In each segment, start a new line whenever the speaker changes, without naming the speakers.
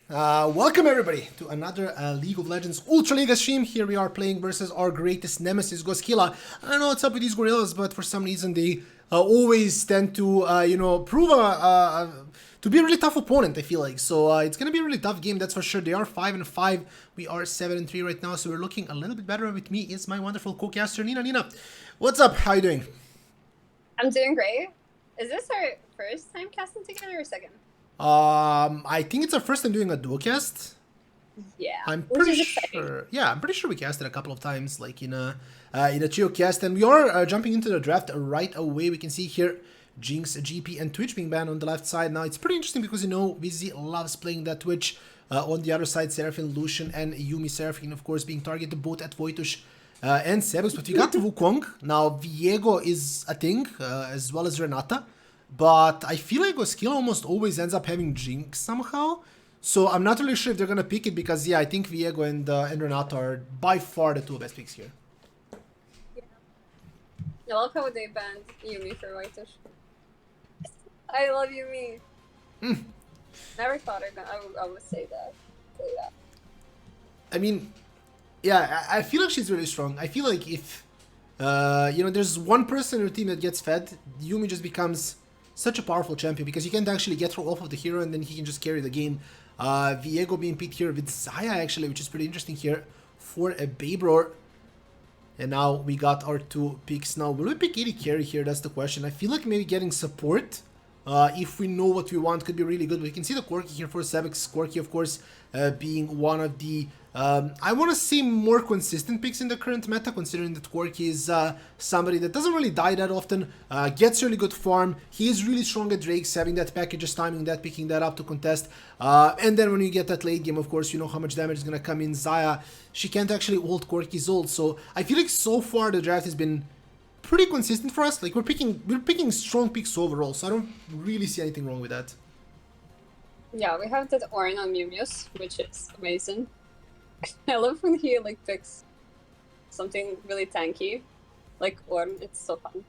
Welcome everybody to another League of Legends ULTRALIGA stream. Here we are playing versus our greatest nemesis, Goskilla. I don't know what's up with these gorillas, but for some reason they always tend to, prove to be a really tough opponent, I feel like. So it's going to be a really tough game, that's for sure. They are 5-5, we are 7-3 right now, so we're looking a little bit better. With me is my wonderful co-caster, Nina. Nina, what's up? How you doing?
I'm doing great. Is this our first time casting together or second?
I think it's our first time doing a duo cast.
Yeah,
I'm pretty sure. Yeah, I'm pretty sure we casted a couple of times, like in a trio cast, and we are jumping into the draft right away. We can see here Jinx, GP, and Twitch being banned on the left side. Now it's pretty interesting because VZ loves playing that Twitch. On the other side, Seraphine, Lucian, and Yuumi Seraphine, of course, being targeted both at Voitush and Sebus. But we got Wukong. Now Viego is a thing, as well as Renata. But I feel like Goskilla almost always ends up having Jinx somehow. So I'm not really sure if they're going to pick it because, yeah, I think Viego and Renata are by far the two best picks here.
Yeah. I love how they banned Yuumi for Whitish. I love Yuumi. Never thought I would say that.
I mean, yeah, I feel like she's really strong. I feel like if, there's one person in your team that gets fed, Yuumi just becomes such a powerful champion because he can't actually get her off of the hero and then he can just carry the game. Viego being picked here with Xayah actually, which is pretty interesting here for a Babror. And now we got our two picks. Now, will we pick AD carry here? That's the question. I feel like maybe getting support, if we know what we want, could be really good. But you can see the Quirky here for Sebix. Quirky, of course, being one of the, I want to say, more consistent picks in the current meta, considering that Quirky is somebody that doesn't really die that often, gets really good farm. He is really strong at Drakes, having that packages, timing that, picking that up to contest. And then when you get that late game, of course, you know how much damage is going to come in. Xayah, she can't actually ult Quirky's ult. So I feel like so far the draft has been pretty consistent for us. Like we're picking strong picks overall, so I don't really see anything wrong with that.
Yeah, we have that Ornn on Mumius, which is amazing. I love when he like picks something really tanky, like Ornn. It's so fun.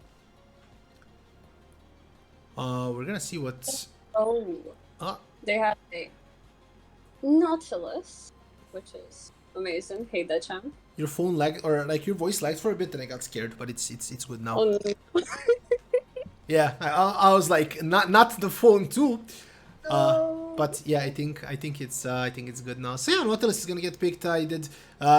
We're gonna see what's.
Oh, they have a Nautilus, which is amazing. Hate that champ.
Your phone lagged, or like your voice lagged for a bit, and I got scared, but it's good now.
Oh, no.
Yeah, I was like, not the phone too. But yeah, I think it's good now. So yeah, Nautilus is gonna get picked. I did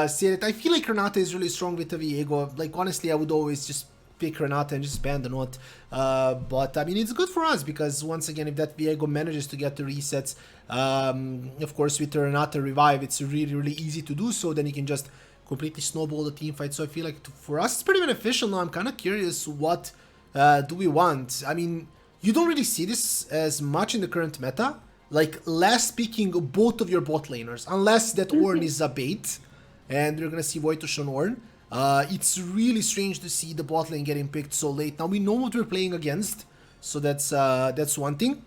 say it. I feel like Renata is really strong with the Viego. Like honestly, I would always just pick Renata and just ban the Naut. But I mean, it's good for us because once again, if that Viego manages to get the resets, of course with the Renata revive, it's really easy to do so. Then you can just completely snowball the team fight. So I feel like for us, it's pretty beneficial now. I'm kind of curious what do we want. I mean, you don't really see this as much in the current meta. Like, last picking both of your bot laners, unless that Ornn is a bait, and we're gonna see Voitush on Ornn. It's really strange to see the bot lane getting picked so late. Now, we know what we're playing against, so that's one thing.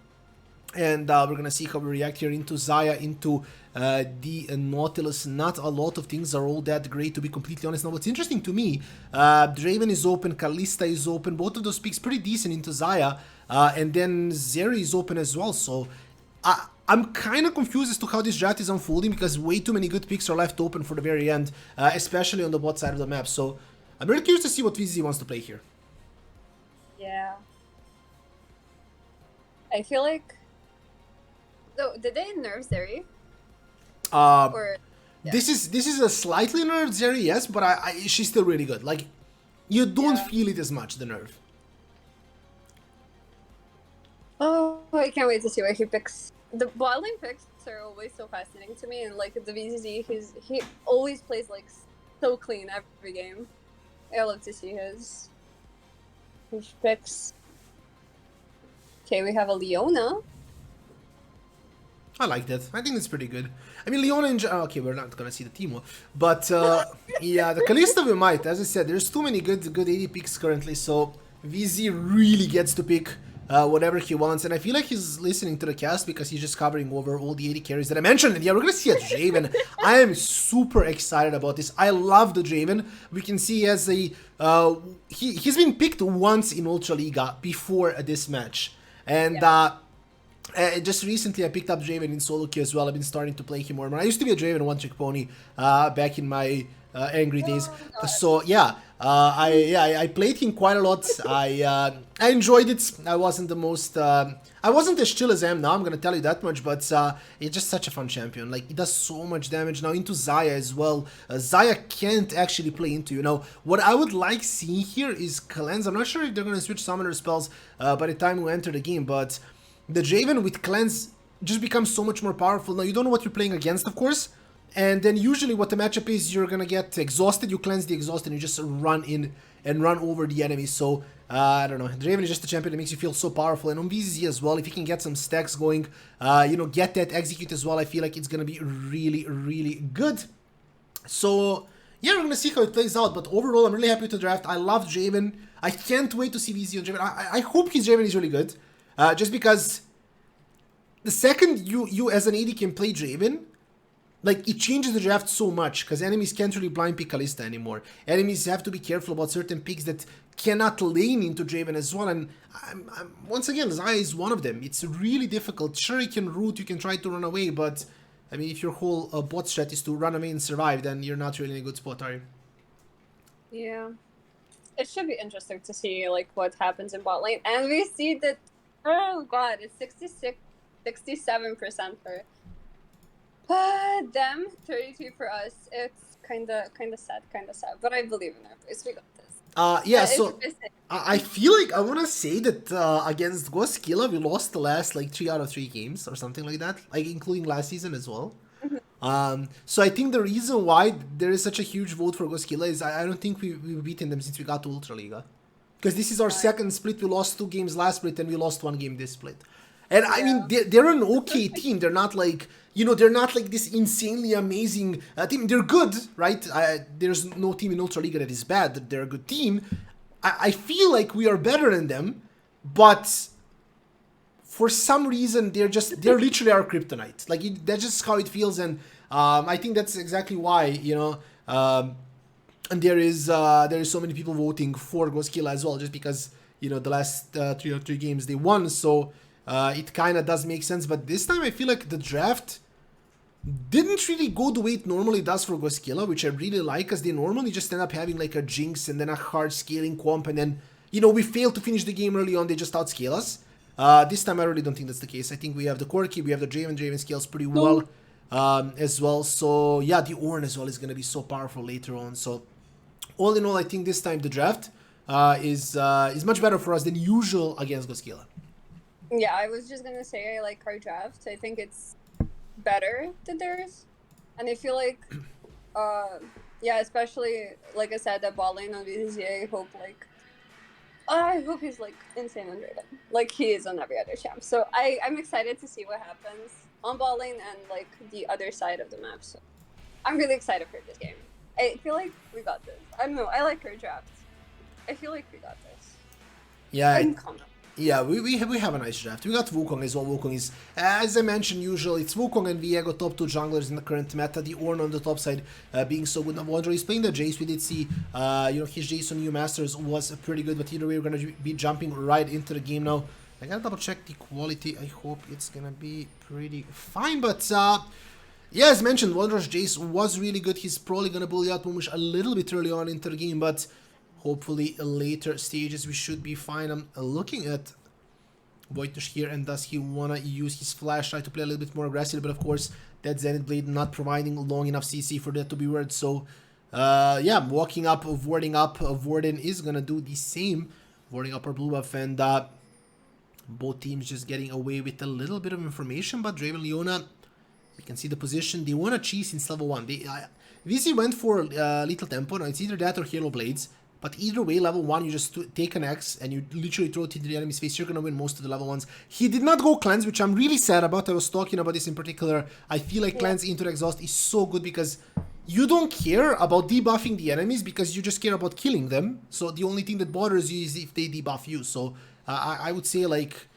And we're gonna see how we react here into Xayah, into the Nautilus. Not a lot of things are all that great, to be completely honest. Now, what's interesting to me, Draven is open, Kalista is open, both of those picks pretty decent into Xayah, and then Zeri is open as well, so I'm kind of confused as to how this draft is unfolding because way too many good picks are left open for the very end, especially on the bot side of the map. So I'm very curious to see what VZ wants to play here.
Yeah. I feel like... So, did they nerf Zeri? Or...
Yeah. This is a slightly nerfed Zeri, yes, but she's still really good. Like, you don't feel it as much, the nerf.
Oh, I can't wait to see what he picks. The bot lane picks are always so fascinating to me, and like the VZZ, he always plays like so clean every game. I love to see his picks. Okay, we have a Leona.
I like that. I think it's pretty good. I mean, Leona in okay, we're not gonna see the Teemo, but yeah, the Kalista we might. As I said, there's too many good AD picks currently, so VZ really gets to pick whatever he wants, and I feel like he's listening to the cast because he's just covering over all the AD carries that I mentioned. And yeah, we're gonna see a Draven. I am super excited about this. I love the Draven. We can see as a he's been picked once in ULTRALIGA before this match, and Just recently, I picked up Draven in solo queue as well. I've been starting to play him more. I used to be a Draven one-trick pony back in my angry days.
Oh god.
So yeah, I played him quite a lot. I enjoyed it. I wasn't the most. I wasn't as chill as I am now. I'm gonna tell you that much. But it's just such a fun champion. Like, he does so much damage now into Xayah as well. Xayah can't actually play into, you know. What I would like seeing here is cleanse. I'm not sure if they're gonna switch summoner spells by the time we enter the game, but the Draven with cleanse just becomes so much more powerful. Now, you don't know what you're playing against, of course. And then usually what the matchup is, you're gonna get exhausted, you cleanse the exhaust, and you just run in and run over the enemy. So, I don't know. Draven is just a champion that makes you feel so powerful. And on VZZ as well, if you can get some stacks going, you know, get that execute as well, I feel like it's gonna be really, really good. So, yeah, we're gonna see how it plays out. But overall, I'm really happy with the draft. I love Draven. I can't wait to see VZ on Draven. I hope his Draven is really good. Just because the second you as an AD can play Draven, like, it changes the draft so much, because enemies can't really blind pick Kalista anymore. Enemies have to be careful about certain picks that cannot lane into Draven as well, and once again, Xayah is one of them. It's really difficult. Sure, you can root, you can try to run away, but, I mean, if your whole bot strat is to run away and survive, then you're not really in a good spot, are you?
Yeah. It should be interesting to see, like, what happens in bot lane. And we see that, oh god, it's 67% for them, 32 for us. It's kinda sad, but I believe in our place. We got this.
Yeah, so I feel like I want to say that against Goskilla, we lost the last, like, 3 out of 3 games or something like that, like, including last season as well. So I think the reason why there is such a huge vote for Goskilla is I don't think we've beaten them since we got to ULTRALIGA. Because this is our second split. We lost 2 games last split and we lost 1 game this split. And I mean, they're an okay team. They're not like, you know, they're not like this insanely amazing team. They're good, right? There's no team in ULTRALIGA that is bad. They're a good team. I feel like we are better than them, but for some reason they're literally our kryptonite. Like, that's just how it feels, and I think that's exactly why, you know. And there is so many people voting for Goskilla as well, just because, you know, the last 3 or 3 games they won. So it kind of does make sense. But this time I feel like the draft didn't really go the way it normally does for Goskilla, which I really like, because they normally just end up having like a Jinx and then a hard scaling comp, and then, you know, we fail to finish the game early on, they just outscale us. This time I really don't think that's the case. I think we have the Corki, we have the Draven scales pretty well as well. So yeah, the Ornn as well is going to be so powerful later on. So all in all, I think this time the draft is much better for us than usual against Goskilla.
Yeah, I was just gonna say I like our draft. I think it's better than theirs, and I feel like, yeah, especially like I said, that bot lane on VZZ, I hope he's like insane on Draven, like he is on every other champ. So I'm excited to see what happens on bot lane and like the other side of the map. So I'm really excited for this game. I feel like we got this. I don't know. I like our draft. I feel like we got this.
Yeah. Yeah, we have a nice draft. We got Wukong as well. Wukong is, as I mentioned, usually it's Wukong and Viego, top 2 junglers in the current meta. The Ornn on the top side being so good. Now, Wondra is playing the Jace. We did see, you know, his Jace on EU Masters was pretty good, but either way, we're going to be jumping right into the game now. I gotta double check the quality. I hope it's going to be pretty fine, but yeah, as mentioned, Wandra's Jace was really good. He's probably going to bully out Mumush a little bit early on into the game, but hopefully later stages we should be fine. I'm looking at Wojtusz here, and does he want to use his flash, try to play a little bit more aggressive, but of course that Zenith Blade not providing long enough CC for that to be worth. So yeah, walking up, warding up, Warden is going to do the same, warding up our blue buff, and both teams just getting away with a little bit of information. But Draven Leona, you can see the position. They want to cheese since level 1. VC went for Lethal Tempo. Now it's either that or Halo Blades. But either way, level 1, you just take an X and you literally throw it into the enemy's face. You're going to win most of the level 1s. He did not go Cleanse, which I'm really sad about. I was talking about this in particular. I feel like Cleanse into the Exhaust is so good because you don't care about debuffing the enemies because you just care about killing them. So the only thing that bothers you is if they debuff you. So I would say, like,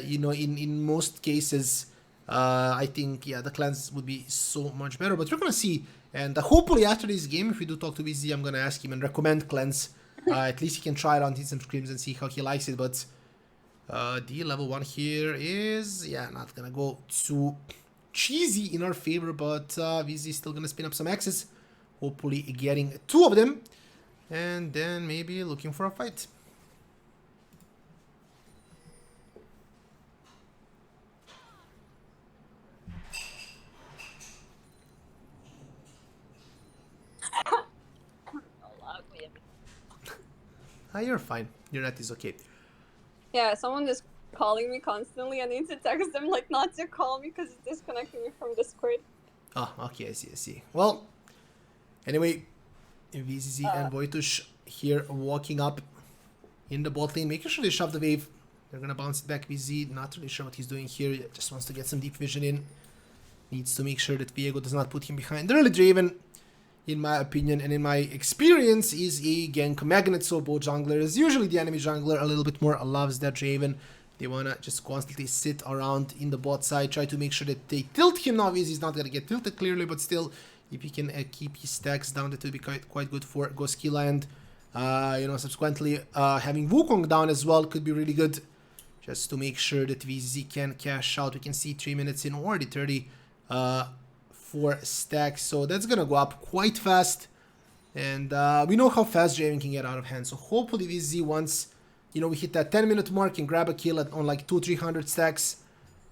you know, in most cases, I think, yeah, the Cleanse would be so much better. But we're going to see. And hopefully after this game, if we do talk to VZ, I'm going to ask him and recommend Cleanse. At least he can try it on some scrims and see how he likes it. But The level 1 here is, yeah, not gonna go too cheesy in our favor, but VZ is still gonna spin up some X's, hopefully getting 2 of them, and then maybe looking for a fight. You're fine. Your net is okay.
Yeah, someone is calling me constantly. I need to text them like not to call me because it's disconnecting me from Discord.
Oh, okay, I see. Well, anyway, VZZ and Wojtusz here walking up in the bot lane, making sure they shove the wave. They're gonna bounce it back. VZ, not really sure what he's doing here. Just wants to get some deep vision in. Needs to make sure that Viego does not put him behind. The early Draven, in my opinion and in my experience, is a gank magnet. So both junglers, usually the enemy jungler a little bit more loves that Draven. They wanna just constantly sit around in the bot side, try to make sure that they tilt him. Now he's not gonna get tilted clearly, but still, if he can keep his stacks down, that will be quite good for Goskilla, and you know, subsequently having Wukong down as well could be really good, just to make sure that VZ can cash out. We can see 3 minutes in already 34 stacks, so that's gonna go up quite fast, and we know how fast Draven can get out of hand. So hopefully VZ, once you know we hit that 10-minute mark, and grab a kill on like 200-300 stacks,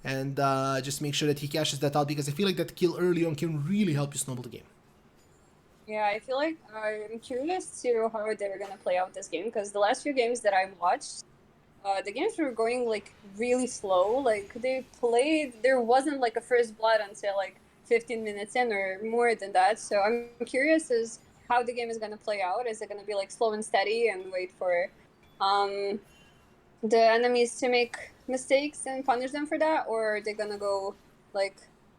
and just make sure that he cashes that out, because I feel like that kill early on can really help you snowball the game.
Yeah, I feel like I'm curious to how they're gonna play out this game, because the last few games that I watched, the games were going like really slow. Like they played, there wasn't like a first blood until like 15 minutes in or more than that. So I'm curious as how the game is gonna play out. Is it gonna be like slow and steady and wait for the enemies to make mistakes and punish them for that, or are they gonna go like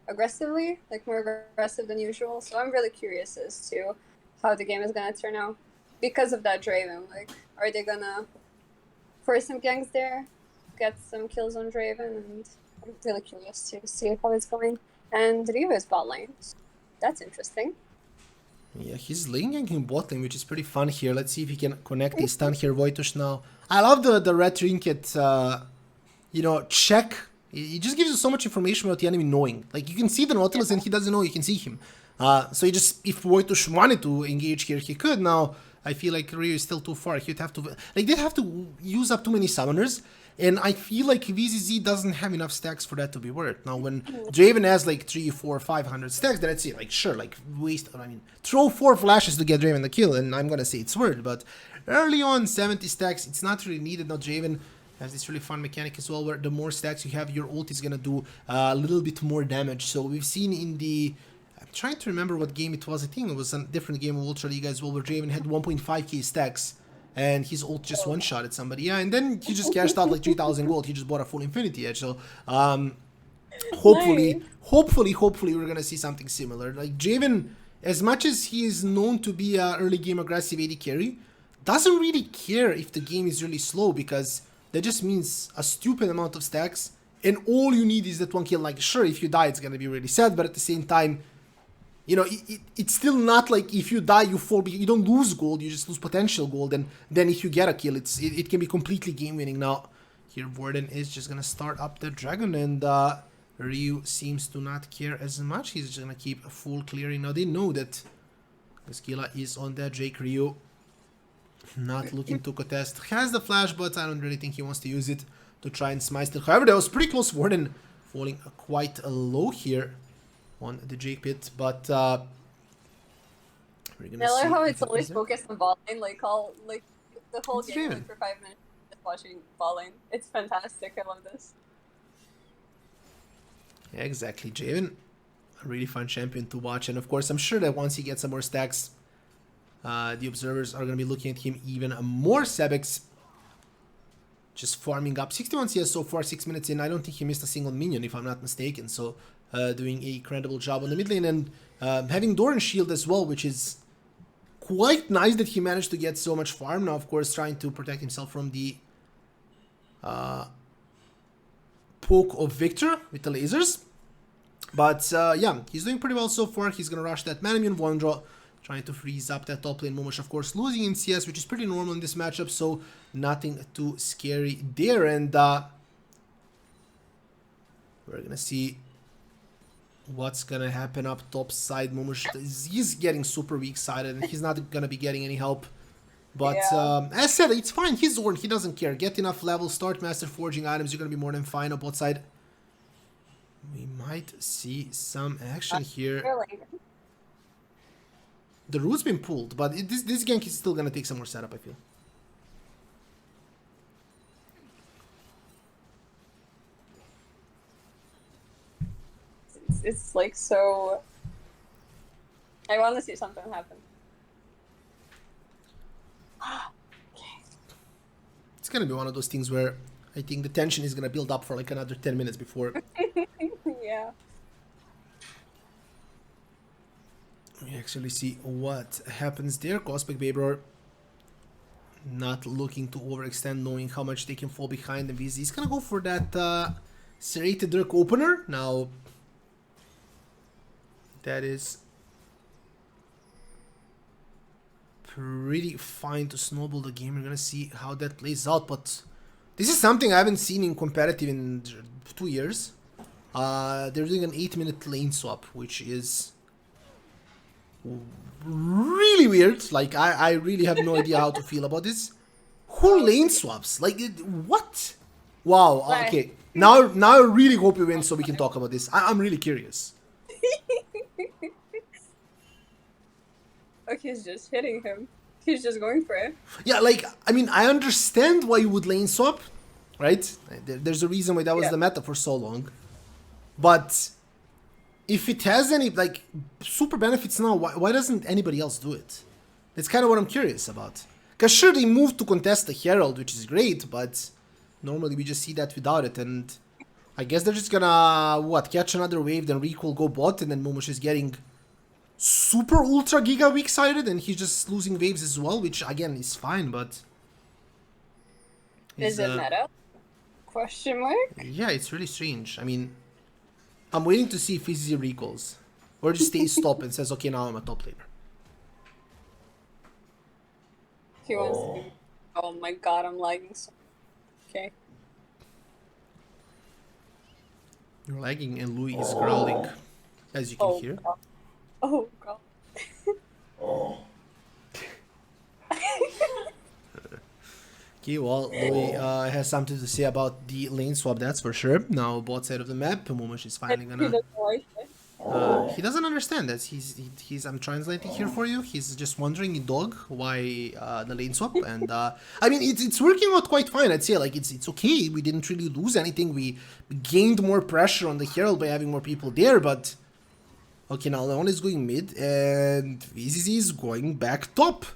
aggressively, like more aggressive than usual? So I'm really curious as to how the game is gonna turn out because of that Draven. Like, are they gonna force some ganks there, get some kills on Draven? And I'm really curious to see how it's going. And Riva is bot lane. That's interesting.
Yeah, he's lane ganking bot lane, which is pretty fun here. Let's see if he can connect a stun here, Wojtusz now. I love the red trinket, you know, check. It just gives you so much information about the enemy knowing. Like, you can see the Nautilus and he doesn't know you can see him. So he just, if Wojtusz wanted to engage here, he could. Now, I feel like Rio is still too far. He'd have to, like, they'd have to use up too many summoners. And I feel like VZZ doesn't have enough stacks for that to be worth. Now, when Draven has like 300, 400, 500 stacks, then I'd say, like, sure, like, throw 4 flashes to get Draven the kill, and I'm gonna say it's worth. But early on, 70 stacks, it's not really needed. Now, Draven has this really fun mechanic as well, where the more stacks you have, your ult is gonna do a little bit more damage. So we've seen in the, I'm trying to remember what game it was. I think it was a different game of ULTRALIGA as well, where Draven had 1.5k stacks, and his ult just one-shotted somebody. Yeah, and then he just cashed out like 3,000 gold. He just bought a full Infinity Edge. So hopefully we're gonna see something similar. Like, Draven, as much as he is known to be a early game aggressive AD carry, doesn't really care if the game is really slow, because that just means a stupid amount of stacks, and all you need is that one kill. Like, sure, if you die, it's gonna be really sad, but at the same time, you know, it's still not like if you die, you fall. You don't lose gold, you just lose potential gold, and then if you get a kill, it can be completely game-winning. Now, here Warden is just gonna start up the dragon, and Ryu seems to not care as much. He's just gonna keep a full clearing. Now, they know that Goskilla is on that Drake. Ryu not looking to contest. Has the flash, but I don't really think he wants to use it to try and smite it. However, that was pretty close. Warden falling quite low here on the Jake pit, but we're gonna
I like
see
how
if
it's
it
always
is there.
focused on bot lane, like the whole
It's
game,
Draven.
like for 5 minutes, just watching bot lane. It's fantastic. I love this.
Yeah, exactly. Draven, a really fun champion to watch, and of course, I'm sure that once he gets some more stacks, the observers are gonna be looking at him even more. Sebex just farming up 61 CS so far, 6 minutes in. I don't think he missed a single minion, if I'm not mistaken. So doing a incredible job on the mid lane, and having Doran shield as well, which is quite nice that he managed to get so much farm. Now, of course, trying to protect himself from the poke of Victor with the lasers. But yeah, he's doing pretty well so far. He's gonna rush that Manamune, one draw Trying to freeze up that top lane. Momosh, of course, losing in CS, which is pretty normal in this matchup, so nothing too scary there. And we're gonna see what's gonna happen up top side. Momosh, he's getting super weak sided, and he's not gonna be getting any help. But as said, it's fine. He's Zorn. He doesn't care. Get enough levels, start master forging items. You're gonna be more than fine on both side. We might see some action here. The root's been pulled, but this gank is still gonna take some more setup, I feel.
It's like so. I want to see something happen.
It's gonna be one of those things where I think the tension is gonna build up for like another 10 minutes before.
Yeah.
We actually see what happens there. Cosmic Baber not looking to overextend, knowing how much they can fall behind. And VZ is gonna go for that serrated Dirk opener. Now, that is pretty fine to snowball the game. We're gonna see how that plays out, but this is something I haven't seen in competitive in 2 years. They're doing an 8-minute lane swap, which is really weird. Like, I really have no idea how to feel about this. Who lane swaps? Like, what? Wow, okay. Now I really hope we win so we can talk about this. I'm really curious.
Oh, he's just hitting him. He's just going for it.
Yeah, like, I mean, I understand why you would lane swap, right? There's a reason why that was the meta for so long. But if it has any, like, super benefits now, why doesn't anybody else do it? That's kind of what I'm curious about. Because sure, they moved to contest the Herald, which is great, but normally we just see that without it. And I guess they're just gonna, what, catch another wave, then Reek will go bot, and then Momosh is getting super ultra giga weak sided, and he's just losing waves as well, which again is fine, but
is it meta? Question mark?
Yeah, it's really strange. I mean, I'm waiting to see if Fizzy recalls or just stays stop and says, okay, now I'm a top laner.
He wants to. Oh my god, I'm lagging so. Okay.
You're lagging and Louis is growling, as you can hear.
God. Oh god.
Okay, well, Louis has something to say about the lane swap, that's for sure. Now, bot side of the map, Momosh is finally gonna... he doesn't understand that. He's I'm translating here for you. He's just wondering, dog, why the lane swap. And I mean, it's working out quite fine. I'd say, like, it's okay. We didn't really lose anything. We gained more pressure on the Herald by having more people there, but... Okay, now Leon is going mid, and VZZ is going back top.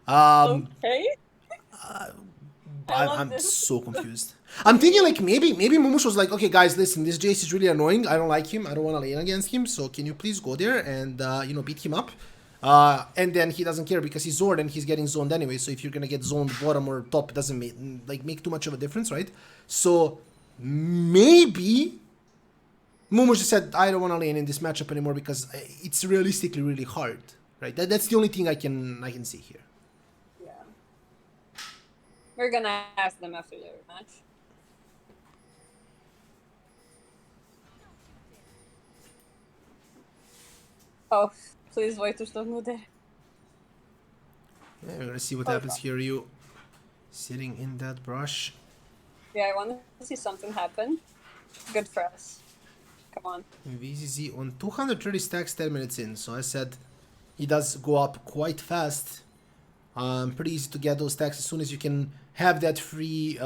Okay.
I'm so confused. I'm thinking, like, maybe Momosh was like, okay, guys, listen, this Jace is really annoying. I don't like him. I don't want to lane against him. So can you please go there and, you know, beat him up? And then he doesn't care because he's Zord and he's getting zoned anyway. So if you're going to get zoned bottom or top, it doesn't make too much of a difference, right? So maybe... Momosh just said, I don't want to lane in this matchup anymore because it's realistically really hard, right? That's the only thing I can see here.
Yeah. We're gonna ask them after their match. Oh, please wait, there's no there.
Yeah, we're gonna see what happens here. You sitting in that brush.
Yeah, I want to see something happen. Good for us. Come on.
VZZ on 230 stacks 10 minutes in. So I said he does go up quite fast. Pretty easy to get those stacks as soon as you can have that free,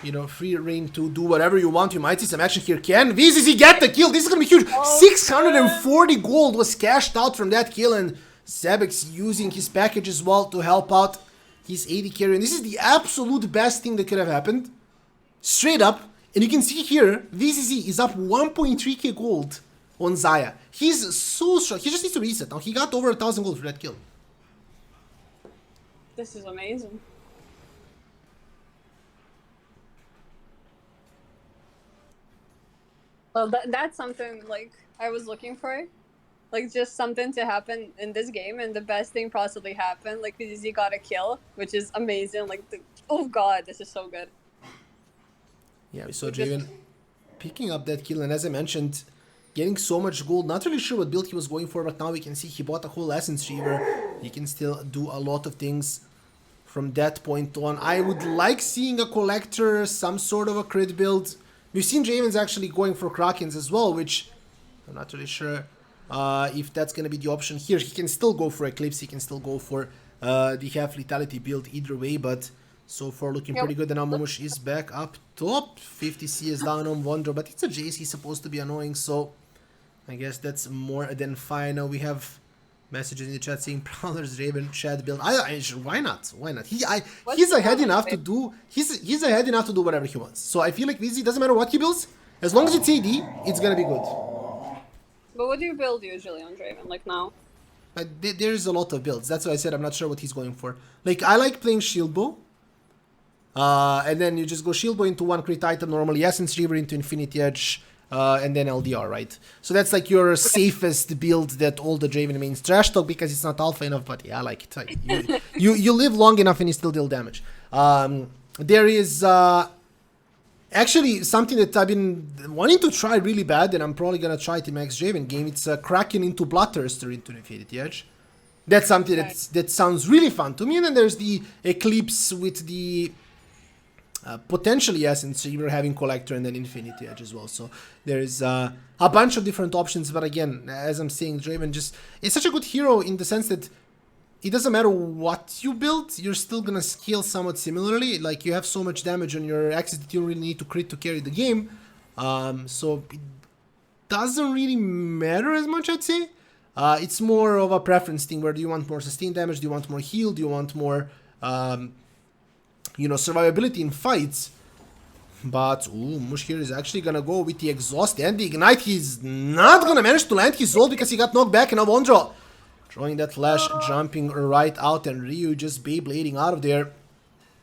you know, free reign to do whatever you want. You might see some action here. Can VZZ get the kill? This is gonna be huge. 640 gold was cashed out from that kill, and Zebex using his package as well to help out his AD carry. And this is the absolute best thing that could have happened. Straight up. And you can see here, VZZ is up 1.3k gold on Xayah. He's so strong. He just needs to reset. Now, he got over 1,000 gold for that kill.
This is amazing. Well, that's something, like, I was looking for. Like, just something to happen in this game, and the best thing possibly happened. Like, VZZ got a kill, which is amazing. Like, oh god, this is so good.
Yeah, we saw Draven picking up that kill, and as I mentioned, getting so much gold. Not really sure what build he was going for, but now we can see he bought a whole Essence Reaver. He can still do a lot of things from that point on. I would like seeing a Collector, some sort of a crit build. We've seen Draven's actually going for Krakens as well, which I'm not really sure if that's going to be the option here. He can still go for Eclipse, he can still go for the half lethality build either way, but so far looking pretty good. And now Momosh is back up top. 50 CS down on Wondro, but it's a Jace, he's supposed to be annoying, so I guess that's more than fine. Now we have messages in the chat saying Prowler's Raven Chad build. Why not? Why not? He's ahead enough to do he's ahead enough to do whatever he wants. So I feel like VZ doesn't matter what he builds, as long as it's AD, it's gonna be good.
But what do you build usually on Draven, like now?
There's a lot of builds. That's why I said I'm not sure what he's going for. Like, I like playing Shield Bow. And then you just go Shield Bow into one crit item normally, Essence Reaver into Infinity Edge, and then LDR, right? So that's like your safest build that all the Draven mains trash talk because it's not alpha enough, but yeah, I like it. You live long enough and you still deal damage. There is actually something that I've been wanting to try really bad, and I'm probably gonna try it in Max Draven game. It's Kraken into Bloodthirster into Infinity Edge. That's something that sounds really fun to me. And then there's the Eclipse with the potentially Essence Reaver having Collector and then Infinity Edge as well. So there's a bunch of different options. But again, as I'm saying, Draven just is such a good hero in the sense that it doesn't matter what you build, you're still gonna scale somewhat similarly. Like, you have so much damage on your axis that you don't really need to crit to carry the game. So it doesn't really matter as much, I'd say. It's more of a preference thing. Where do you want more sustained damage? Do you want more heal? Do you want more, survivability in fights? But, Mush here is actually gonna go with the Exhaust and the Ignite. He's not gonna manage to land his ult because he got knocked back, and now Wondro throwing that flash, jumping right out, and Ryu just Beyblading out of there.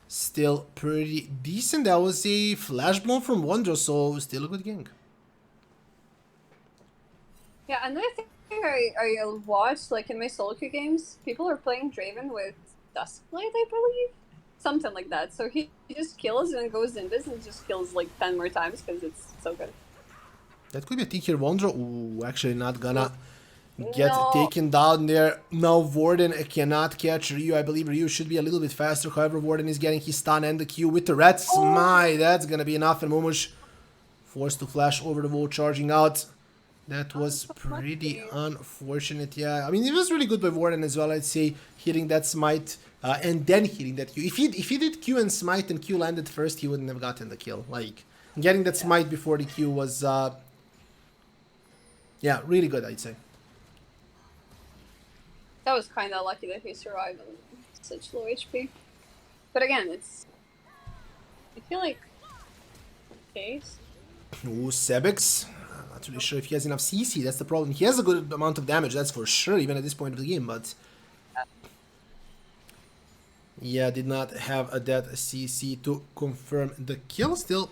Still pretty decent. That was a flash blow from Wondro, so still a good gang.
Yeah, another thing I watched, like in my solo queue games, people are playing Draven with Duskblade, I believe. Something like that. So he just kills and goes invis and just kills like 10 more times because it's so good.
That could be a thing here. Wondro, actually not gonna get taken down there. Now Warden cannot catch Ryu. I believe Ryu should be a little bit faster. However, Warden is getting his stun and the Q with the Red Smite. That's gonna be enough, and Momosh forced to flash over the wall, charging out. That was pretty unfortunate. Yeah, I mean, it was really good by Warden as well, I'd say, hitting that Smite and then hitting that Q. If he did Q and Smite and Q landed first, he wouldn't have gotten the kill. Like, getting that Smite before the Q was, yeah, really good, I'd say.
That was kind of lucky that he survived on such low HP. But again, I feel like... Case.
Ooh, Sebix. Not really sure if he has enough CC, that's the problem. He has a good amount of damage, that's for sure, even at this point of the game, but... Yeah, did not have that CC to confirm the kill. Still,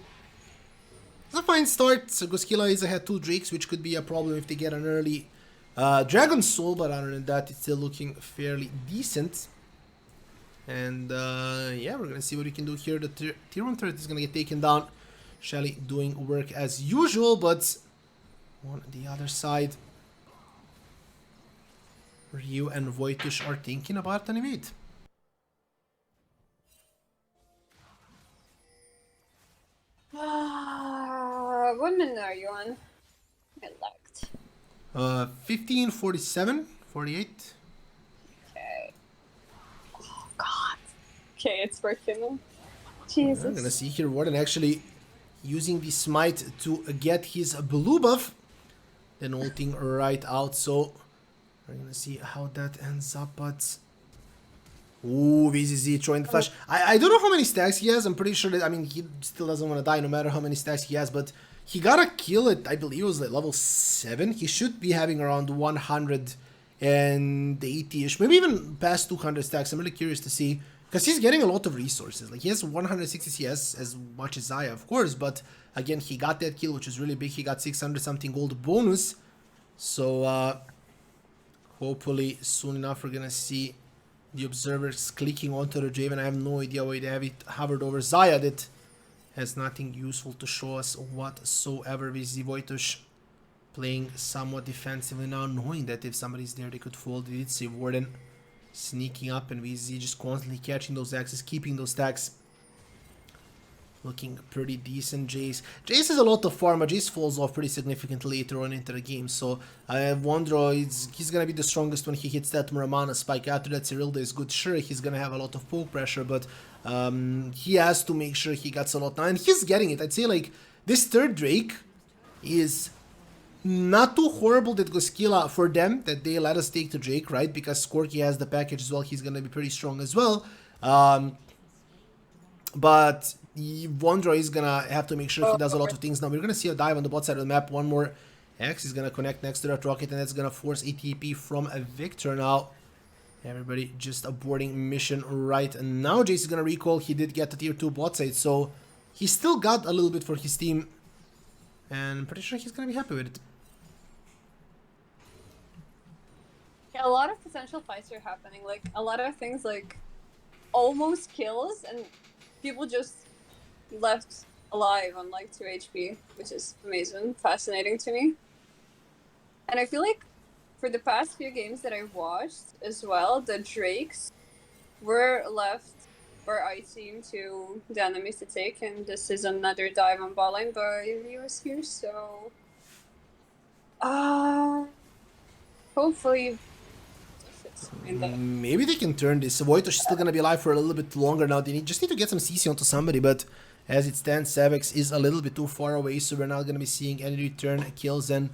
it's a fine start. So Goskilla is ahead 2 Drakes, which could be a problem if they get an early Dragon Soul, but other than that, it's still looking fairly decent. And yeah, we're gonna see what we can do here. The tier 1 turret is gonna get taken down. Shelly doing work as usual, but on the other side, Ryu and Wojtusz are thinking about an evade.
What minute are you on? I lagged.
15:47, 48.
Okay. Oh god. Okay, it's working. Jesus.
I'm gonna see here Warden actually using the Smite to get his blue buff, then ulting right out. So we're gonna see how that ends up, but ooh, VZZ throwing the flash. I don't know how many stacks he has. I'm pretty sure that, I mean, he still doesn't want to die no matter how many stacks he has, but he got a kill at, I believe it was like level 7. He should be having around 180-ish, maybe even past 200 stacks. I'm really curious to see, because he's getting a lot of resources. Like, he has 160 CS, as much as I, of course, but again, he got that kill, which is really big. He got 600 something gold bonus. So, Hopefully, soon enough, we're gonna see the observers clicking onto the Draven. I have no idea why they have it hovered over Zaya. That has nothing useful to show us whatsoever. With the Voitush playing somewhat defensively now, knowing that if somebody's there, they could fold. They did see Warden sneaking up, and VZ just constantly catching those axes, keeping those stacks. Looking pretty decent. Jace has a lot of farm, but Jace falls off pretty significantly later on into the game. So Wondro, he's gonna be the strongest when he hits that Muramana spike. After that, Cyrilda is good. Sure, he's gonna have a lot of poke pressure, but he has to make sure he gets a lot now, and he's getting it. I'd say like this third Drake is not too horrible that Goskilla for them that they let us take the Drake, right? Because Skorky has the package as well. He's gonna be pretty strong as well. But Wondro is gonna have to make sure he does a lot of things now. We're gonna see a dive on the bot side of the map. One more X is gonna connect next to that rocket, and that's gonna force a TP from a Victor now. Everybody just aborting mission right now. Jace is gonna recall. He did get the tier 2 bot side, so he still got a little bit for his team. And I'm pretty sure he's gonna be happy with it.
Yeah, a lot of potential fights are happening. Like, a lot of things like almost kills, and people just left alive on like 2 HP, which is amazing, fascinating to me. And I feel like for the past few games that I've watched as well, the Drakes were left for I team to the enemies to take, and this is another dive on bot lane by Rios here, so hopefully
maybe they can turn this. Voitosh is still gonna be alive for a little bit longer now. They just need to get some CC onto somebody, but as it stands, Savex is a little bit too far away, so we're not gonna be seeing any return kills. And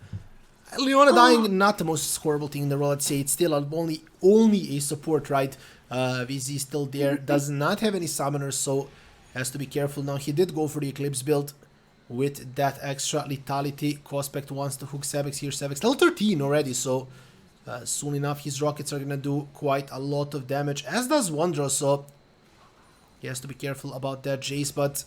Leona dying, not the most horrible thing in the world. I'd say it's still only a support, right? VZ still there, does not have any summoners, so has to be careful now. He did go for the Eclipse build with that extra lethality. Cospect wants to hook Savex here. Savex level 13 already, so soon enough his rockets are gonna do quite a lot of damage, as does Wondro, so he has to be careful about that. Jace, but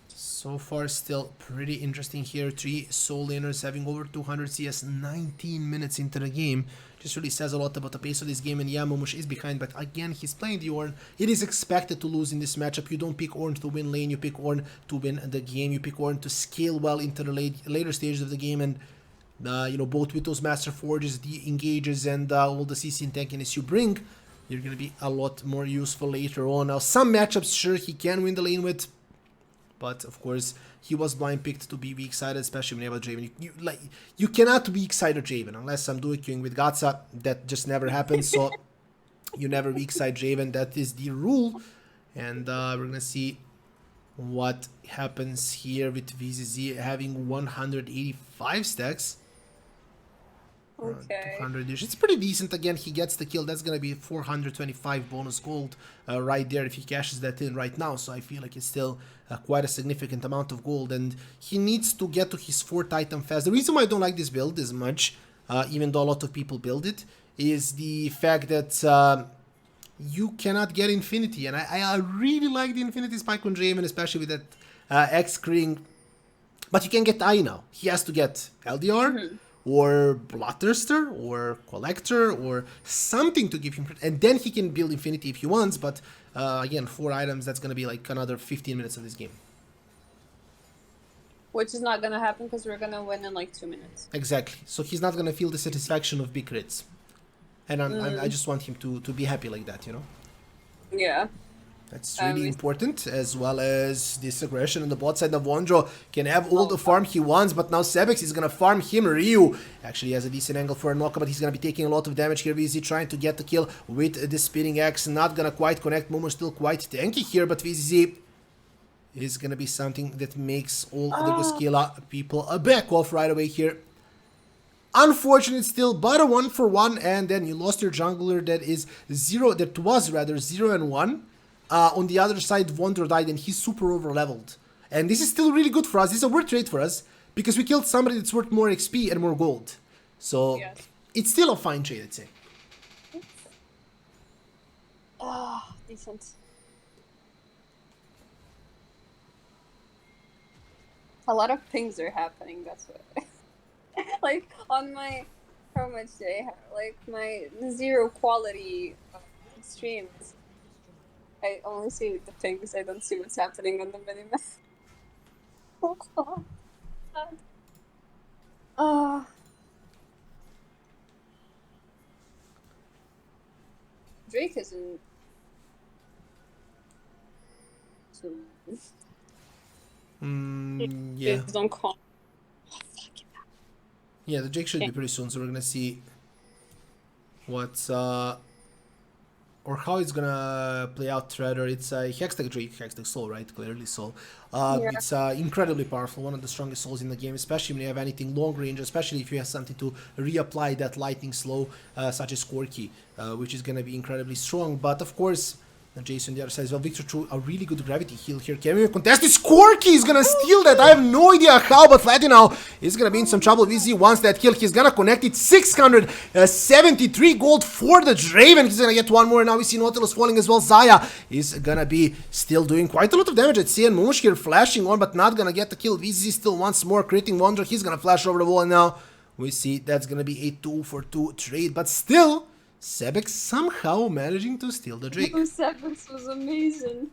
so far still pretty interesting here. 3 soul laners having over 200 CS 19 minutes into the game. Just really says a lot about the pace of this game, and Yamush is behind, but again, he's playing the Ornn. It is expected to lose in this matchup. You don't pick Ornn to win lane, you pick Ornn to win the game. You pick Ornn to scale well into the later stages of the game, and you know, both with those Master Forges, the engages, and all the CC and tankiness you bring, you're going to be a lot more useful later on. Now, some matchups, sure, he can win the lane with, but of course, he was blind picked to be weak sided, especially when you have a Draven. You cannot weak side a Draven unless I'm doing queuing with Gatsa. That just never happens, so you never weak side Draven. That is the rule. And we're going to see what happens here with VZZ having 185 stacks.
Okay.
200-ish. It's pretty decent. Again, he gets the kill. That's gonna be 425 bonus gold right there if he cashes that in right now. So I feel like it's still quite a significant amount of gold, and he needs to get to his 4th item fast. The reason why I don't like this build as much, even though a lot of people build it, is the fact that you cannot get Infinity, and I really like the Infinity Spike on Draven, especially with that X-Kring. But you can get I now. He has to get LDR, or Bloodthirster, or Collector, or something to give him, and then he can build Infinity if he wants, but again, 4 items, that's gonna be like another 15 minutes of this game.
Which is not gonna happen because we're gonna win in like 2 minutes.
Exactly, so he's not gonna feel the satisfaction of big crits. And I just want him to be happy like that, you know?
Yeah.
That's really important, as well as this aggression on the bot side. Of Wondro can have all the farm he wants, but now Sebex is gonna farm him. Ryu actually has a decent angle for a knock, but he's gonna be taking a lot of damage here. VZ trying to get the kill with the spinning axe, not gonna quite connect. Momo still quite tanky here, but VZ is gonna be something that makes all the Goskilla people back off right away here. Unfortunate still, but a 1-for-1, and then you lost your jungler that was 0 and 1. On the other side, Wonder died, and he's super over-leveled. And this is still really good for us. This is a worth trade for us, because we killed somebody that's worth more XP and more gold. So, yes, it's still a fine trade, I'd say.
Decent. A lot of things are happening, that's what. Like, on my how much I have. Like, my 0 quality streams. I only see the things, I don't see what's happening on the minimap. Drake isn't. So.
Yeah.
Don't call.
Yeah, the Drake should be pretty soon, so we're gonna see what's or how it's gonna play out. Rather, it's a Hextech Drake, Hextech Soul, right? Clearly Soul.
Yeah.
It's incredibly powerful, one of the strongest souls in the game, especially when you have anything long range, especially if you have something to reapply that lightning slow, such as Corki, which is gonna be incredibly strong. But of course, Jason on the other side as well. Victor through a really good gravity heal here. Can we contest this? Corki is gonna steal that. I have no idea how, but Flatinow is gonna be in some trouble. VZ wants that kill. He's gonna connect it. 673 gold for the Draven. He's gonna get one more. Now we see Nautilus falling as well. Zaya is gonna be still doing quite a lot of damage at CN. Mush here flashing on, but not gonna get the kill. VZ still wants more. Critting Wonder. He's gonna flash over the wall, and now we see that's gonna be a 2-for-2 trade, but still Sebex somehow managing to steal the Drake.
Sebex was amazing.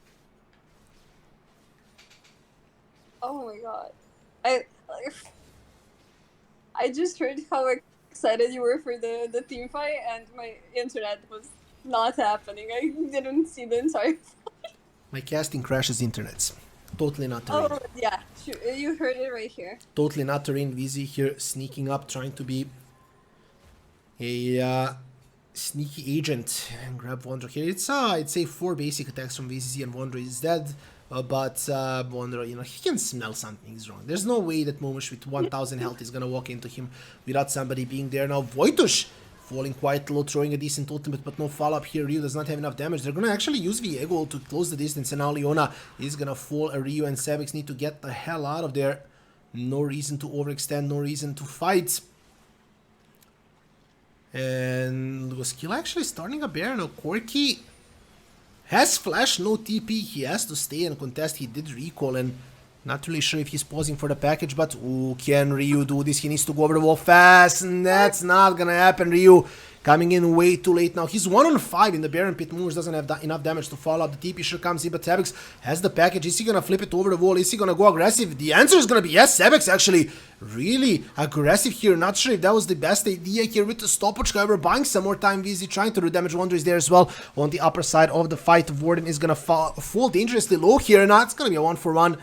Oh my god. I just heard how excited you were for the team fight, and my internet was not happening. I didn't see the entire fight.
My casting crashes internets. Totally not terrain.
Oh yeah, sure. You heard it right here.
Totally not terrain. VZ here sneaking up, trying to be a sneaky agent and grab Wonder here. It's I'd say 4 basic attacks from VCC and Wonder is dead, but Wonder, you know, he can smell something's wrong. There's no way that Momush with 1000 health is gonna walk into him without somebody being there. Now Voitush falling quite low, throwing a decent ultimate, but no follow-up here. Ryu does not have enough damage. They're gonna actually use Viego to close the distance, and now Leona is gonna fall. Ryu and Sebex need to get the hell out of there. No reason to overextend, no reason to fight. And Goskilla actually starting a bear. Now Corki has flash, no TP. He has to stay and contest. He did recall, and not really sure if he's pausing for the package, but ooh, can Ryu do this? He needs to go over the wall fast, and that's not gonna happen. Ryu coming in way too late now. He's 1 on 5 in the Baron Pit. Moves doesn't have enough damage to follow up. The TP sure comes in, but Sebex has the package. Is he gonna flip it over the wall? Is he gonna go aggressive? The answer is gonna be yes. Sebex actually really aggressive here. Not sure if that was the best idea here with the stopwatch. However, buying some more time. VZ trying to do damage. Wonder is there as well on the upper side of the fight. Warden is gonna fall dangerously low here. Now it's gonna be a 1-for-1.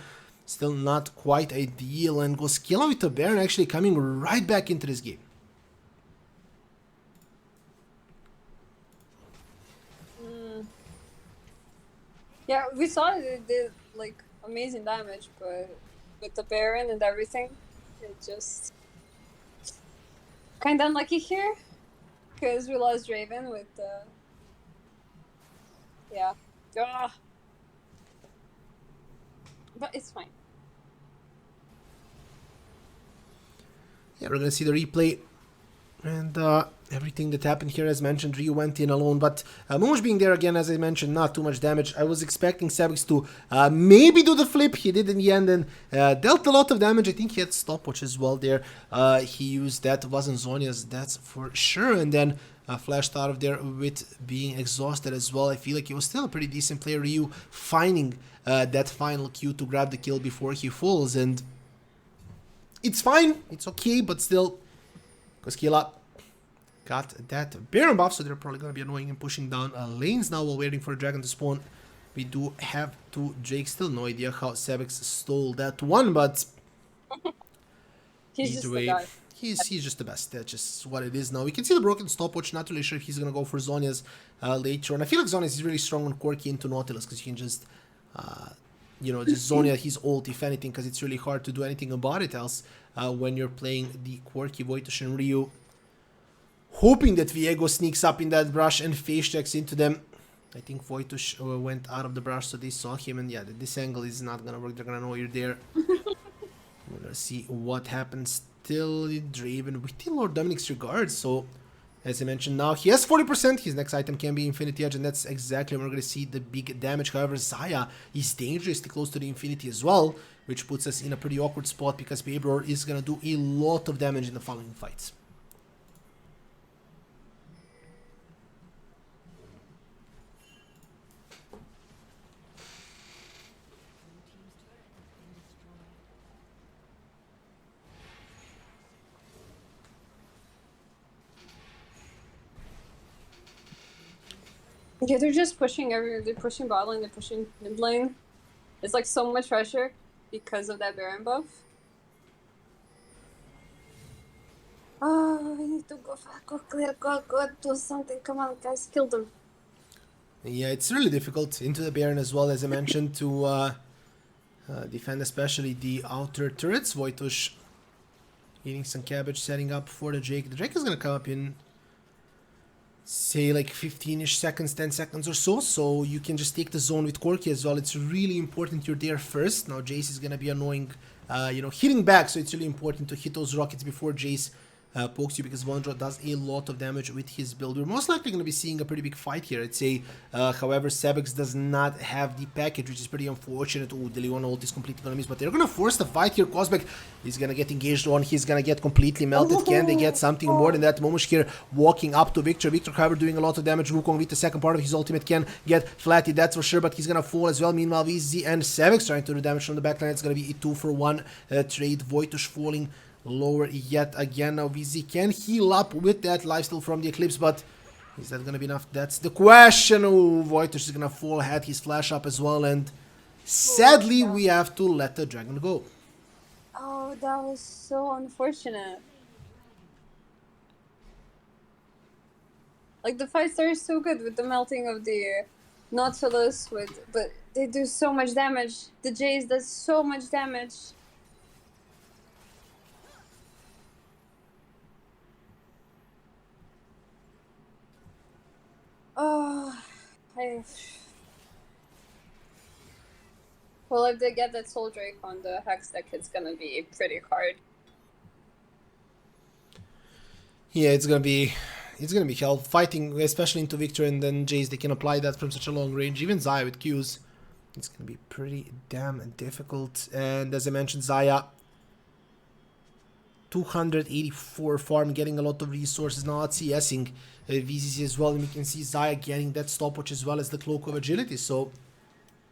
Still not quite ideal, and Goskilla with the Baron actually coming right back into this game.
Yeah, we saw it did like amazing damage, but with the Baron and everything, it just kind of unlucky here because we lost Draven with the yeah. But it's fine.
Yeah, we're gonna see the replay. And everything that happened here, as mentioned, Ryu went in alone, but Momosh being there again, as I mentioned, not too much damage. I was expecting Sebex to maybe do the flip. He did in the end, and dealt a lot of damage. I think he had stopwatch as well there. He used that. Wasn't Zhonya's, that's for sure. And then flashed out of there with being exhausted as well. I feel like he was still a pretty decent player. Ryu finding that final Q to grab the kill before he falls, and it's fine. It's okay, but still, Goskilla got that Baron buff, so they're probably going to be annoying and pushing down lanes now while waiting for a dragon to spawn. We do have 2 Drakes. Still no idea how Sebex stole that one, but
He's just the guy.
He's just the best. That's just what it is now. We can see the broken stopwatch. Not really sure if he's going to go for Zhonya's later on. I feel like Zhonya's is really strong on Corki into Nautilus because you can just, you know, just Zhonya his ult if anything, because it's really hard to do anything about it else when you're playing the Corki, Voitush, and Ryu. Hoping that Viego sneaks up in that brush and face checks into them. I think Voitush went out of the brush, so they saw him, and yeah, this angle is not gonna work. They're gonna know you're there. We're gonna see what happens. Still Draven with the Lord Dominic's regards, so as I mentioned, now he has 40%. His next item can be Infinity Edge, and that's exactly when we're gonna see the big damage. However, Zaya is dangerously close to the Infinity as well, which puts us in a pretty awkward spot because Babror is gonna do a lot of damage in the following fights.
Yeah, they're just pushing they're pushing bot lane, they're pushing mid lane. It's like so much pressure because of that Baron buff. Oh, we need to go clear, go do something. Come on, guys, kill them.
Yeah, it's really difficult into the Baron as well, as I mentioned, to defend especially the outer turrets. Wojtusz eating some cabbage, setting up for the Drake. The Drake is gonna come up in, say, like 15-ish seconds, 10 seconds or so, so you can just take the zone with Corki as well. It's really important you're there first. Now Jace is gonna be annoying, hitting back, so it's really important to hit those rockets before Jace pokes you, because Vondra does a lot of damage with his build. We're most likely going to be seeing a pretty big fight here, I'd say. However, Sebix does not have the package, which is pretty unfortunate. Oh, the Leona ult is completely going to miss, but they're going to force the fight here. Cosmic is going to get engaged on. He's going to get completely melted. Can they get something more than that? Momush here walking up to Victor. Victor, however, doing a lot of damage. Wukong with the second part of his ultimate can get flatted, that's for sure, but he's going to fall as well. Meanwhile, VZ and Sebix trying to do damage from the backline. It's going to be a 2-for-1 trade. Wojtusz falling lower yet again. Now VZ can heal up with that lifesteal from the Eclipse, but is that gonna be enough? That's the question. Oh, Wojtusz is gonna fall, had his flash up as well, and sadly we have to let the dragon go.
Oh, that was so unfortunate. Like, the fights are so good with the melting of the Nautilus, but they do so much damage. The Jace does so much damage. Oh, well, if they get that Soul Drake on the Hex deck, it's gonna be pretty hard.
Yeah, it's gonna be hell fighting, especially into Victor and then Jace. They can apply that from such a long range. Even Xayah with Qs, it's gonna be pretty damn difficult. And as I mentioned, Xayah 284 farm, getting a lot of resources now, not CSing VCC as well, and we can see Xayah getting that stopwatch as well as the Cloak of Agility, so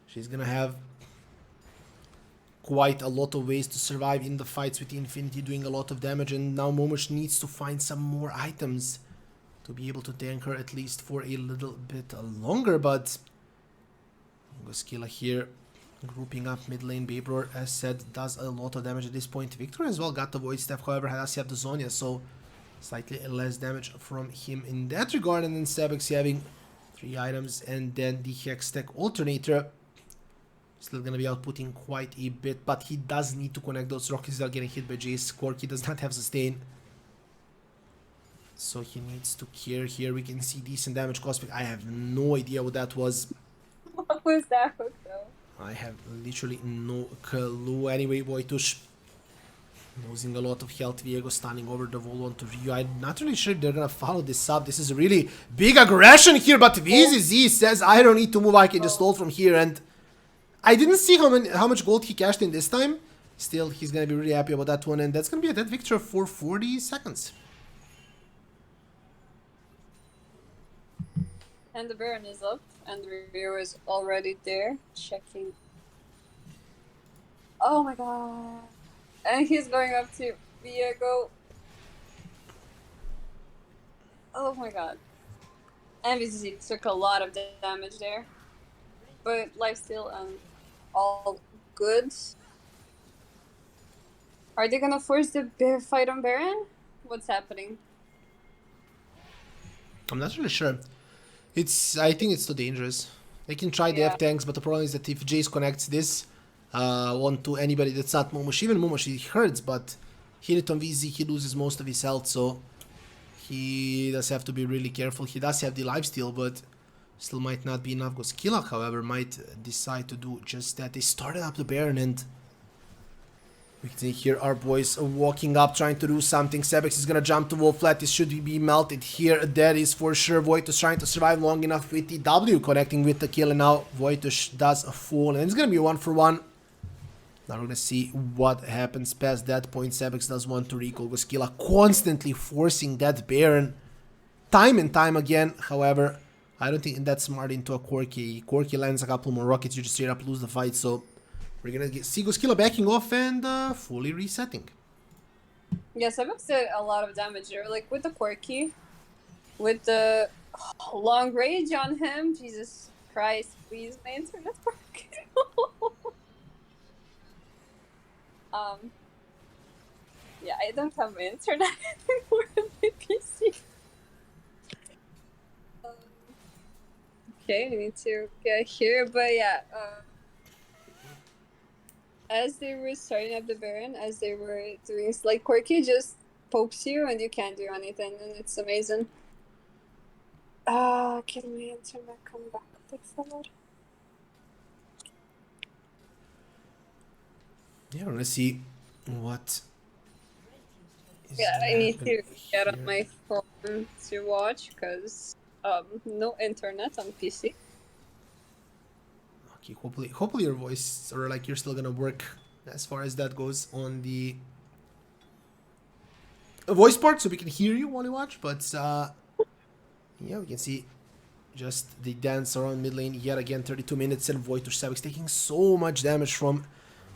she's gonna have quite a lot of ways to survive in the fights with the Infinity, doing a lot of damage. And now Momush needs to find some more items to be able to tank her at least for a little bit longer, but Goskilla here grouping up mid lane. Babror, as said, does a lot of damage at this point. Victor as well got the Void Staff, however, has have the Zonya, so slightly less damage from him in that regard. And then Sebix having 3 items, and then the Hex Tech Alternator. Still gonna be outputting quite a bit, but he does need to connect those rockets that are getting hit by Jace. Corki does not have sustain, so he needs to care here. We can see decent damage. Cosmic, I have no idea what that was.
What was that hook, though?
I have literally no clue. Anyway, Wojtusz losing a lot of health. Viego standing over the wall onto Ryu. I'm not really sure if they're gonna follow this up. This is a really big aggression here, but VZZ says, I don't need to move, I can just hold from here. And I didn't see how much gold he cashed in this time. Still, he's gonna be really happy about that one, and that's gonna be a dead victor for 40 seconds.
And the Baron is up, and Ryu is already there, checking. Oh my god. And he's going up to Viego. Oh my god. And VCC took a lot of damage there. But lifesteal and all good. Are they gonna force the bear fight on Baron? What's happening?
I'm not really sure. I think it's too dangerous. They can try the F-tanks, but the problem is that if Jace connects this onto anybody that's not Momush, even Momush, he hurts, but hit it on VZ, he loses most of his health, so he does have to be really careful. He does have the lifesteal, but still might not be enough. Goskilla, however, might decide to do just that. They started up the Baron, and we can see here our boys walking up, trying to do something. Sebix is gonna jump to wall flat. This should be melted here. That is for sure. Wojtusz trying to survive long enough with the W, connecting with the kill, and now Wojtusz does a fall, and it's gonna be 1-for-1. Now we're gonna see what happens past that point. Sebix does want to recall. Goskilla constantly forcing that Baron time and time again. However, I don't think that's smart into a Corki. Corki lands a couple more rockets, you just straight up lose the fight, so we're gonna see Goskilla backing off and fully resetting.
Yeah, Sebix did a lot of damage there, like with the Corki. with the long range on him. Jesus Christ, please, my internet's broken. Yeah, I don't have my internet anymore on my PC. Okay, I need to get here, but yeah, as they were starting up the Baron, as they were doing, like, Corki just pokes you and you can't do anything, and it's amazing. Can my internet come back, por favor?
Yeah, we're gonna see what is
Yeah,
gonna
I need
happen
to get on
here.
my phone to watch, because, no internet on PC.
Okay, hopefully your voice, or like you're still gonna work as far as that goes on the voice part, so we can hear you while you watch. But yeah, we can see just the dance around mid lane yet again. 32 minutes, and Void to Savix taking so much damage from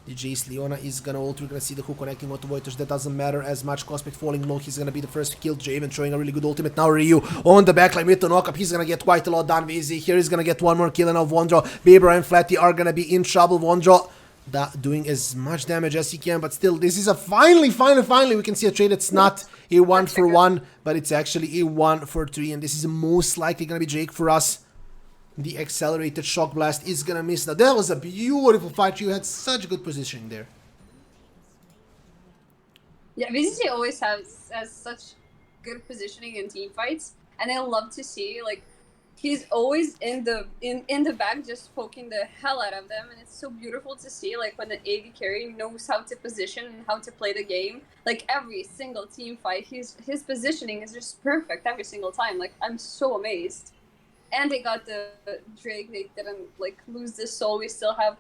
the Jace. Leona is gonna ult. We're gonna see the hook connecting onto Voiders. That doesn't matter as much. Cosmic falling low. He's gonna be the first to kill Javen, showing a really good ultimate. Now Ryu on the backline with the knockup. He's gonna get quite a lot done. VZ here is gonna get one more kill, and now Vondro, Bieber, and Flatty are gonna be in trouble. Vondro doing as much damage as he can, but still, this is a finally we can see a trade. It's not a 1-for-1, but it's actually a 1-for-3, and this is most likely gonna be Jake for us. The accelerated shock blast is gonna miss. Now that was a beautiful fight. You had such good positioning there.
Yeah, VCC always has such good positioning in team fights, and I love to see, like, he's always in the back, just poking the hell out of them, and it's so beautiful to see, like, when the AD carry knows how to position and how to play the game. Like, every single team fight, his positioning is just perfect every single time. Like, I'm so amazed. And they got the Drake. They didn't, like, lose the soul. We still have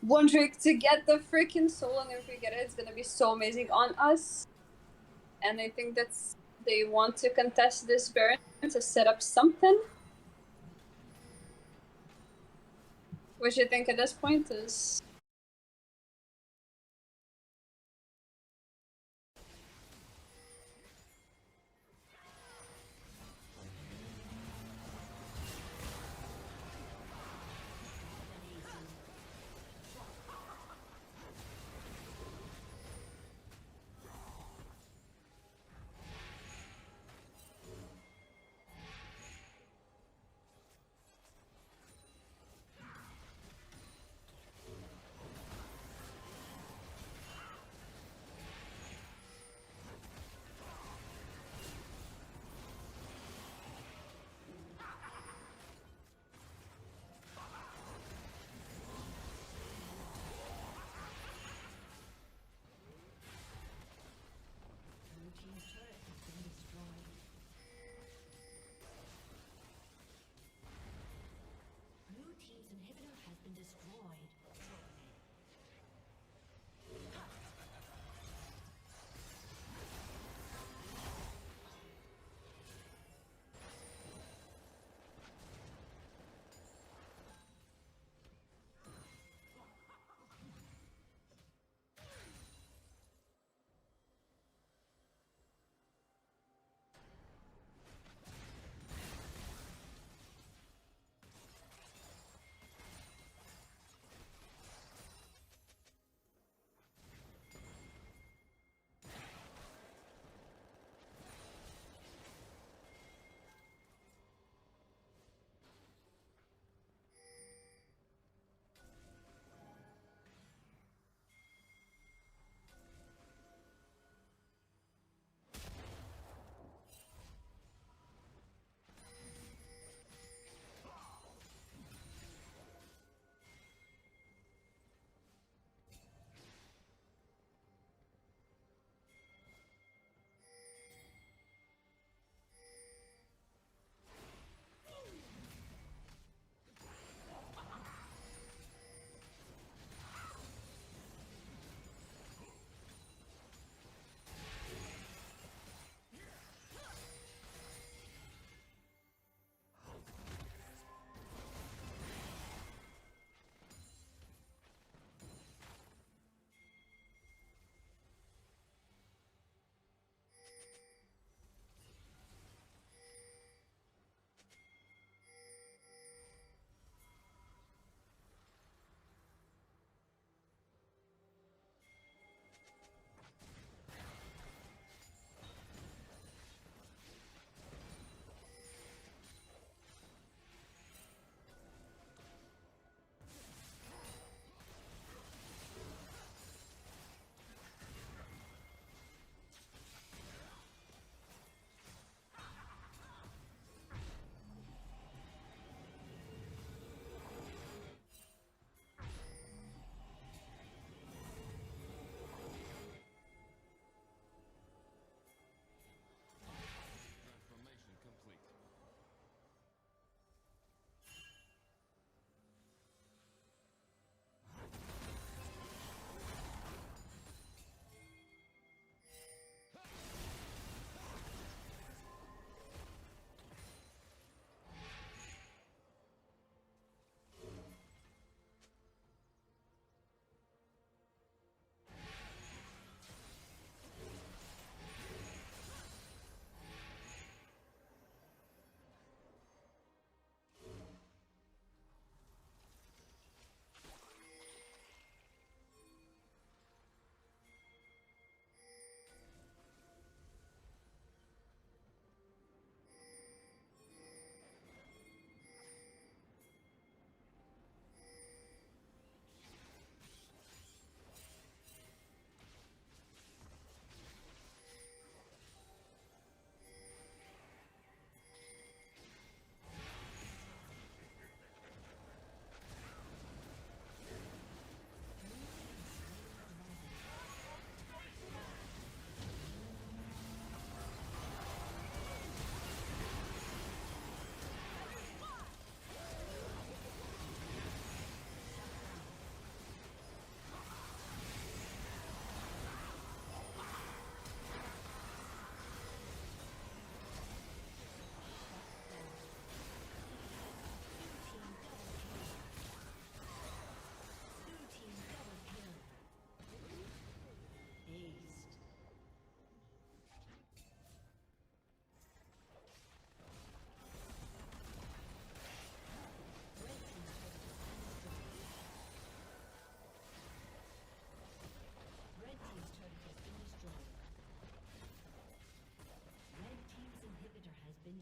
one Drake to get the freaking soul, and if we get it, it's gonna be so amazing on us. And I think they want to contest this Baron to set up something, which I think at this point is...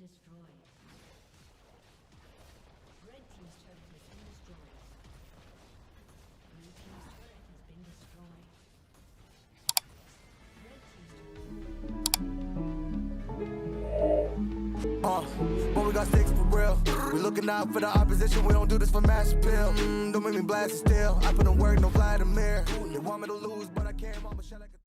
destroyed. Red team's turret has been destroyed. Blue team's turret has been destroyed. Red team's turret.
But we got sticks for real. We looking out for the opposition. We don't do this for mass appeal. Don't make me blast it still. I put in work, no fly in the mirror. They want me to lose, but I can't. Mama shut like a